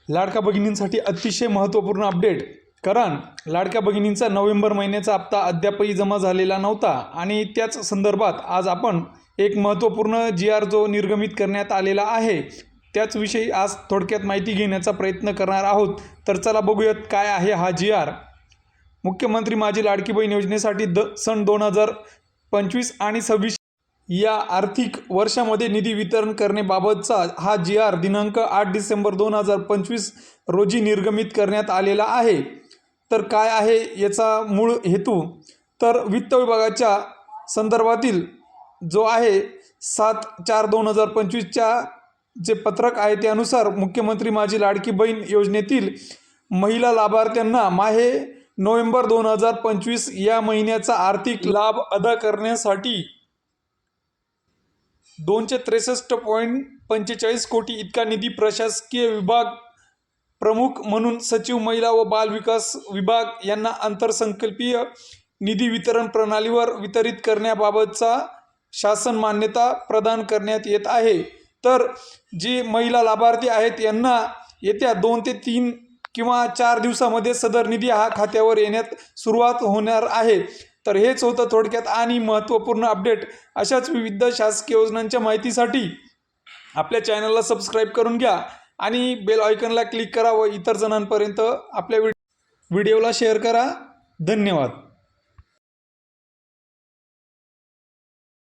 लाडक्या भगिनींसाठी अतिशय महत्त्वपूर्ण अपडेट. कारण लाडक्या भगिनींचा नोव्हेंबर महिन्याचा हप्ता अद्यापही जमा झालेला नव्हता आणि त्याच संदर्भात आज आपण एक महत्त्वपूर्ण GR जो निर्गमित करण्यात आलेला आहे त्याचविषयी आज थोडक्यात माहिती घेण्याचा प्रयत्न करणार आहोत. तर चला बघूयात काय आहे हा GR. मुख्यमंत्री माझी लाडकी बहीण योजनेसाठी सन 2025 आणि 26 या आर्थिक वर्षामध्ये निधी वितरण करण्याबाबतचा हा GR दिनांक 8 डिसेंबर 2025 रोजी निर्गमित करण्यात आलेला आहे. तर काय आहे याचा मूळ हेतू? तर वित्त विभागाच्या संदर्भातील जो आहे 7/4/2025च्या जे पत्रक आहे त्यानुसार मुख्यमंत्री माझी लाडकी बहीण योजनेतील महिला लाभार्थ्यांना माहे नोव्हेंबर 2025 या महिन्याचा आर्थिक लाभ अदा करण्यासाठी 263.45 कोटी इतका निधी प्रशासकीय विभाग प्रमुख म्हणून सचिव महिला व बाल विकास विभाग यांना आंतरसंकल्पीय निधी वितरण प्रणालीवर वितरित करण्याबाबतचा शासन मान्यता प्रदान करण्यात येत आहे. तर जी महिला लाभार्थी आहेत यांना येत्या 2 ते 3 किंवा 4 दिवसामध्ये सदर निधी हा खात्यावर येण्यात सुरुवात होणार आहे. तर हेच होतं थोडक्यात आणि महत्त्वपूर्ण अपडेट. अशाच विविध शासकीय योजनांच्या माहितीसाठी आपल्या चॅनलला सबस्क्राईब करून घ्या आणि बेल आयकॉनला क्लिक करा व इतर जणांपर्यंत आपल्या व्हिडिओला शेअर करा. धन्यवाद.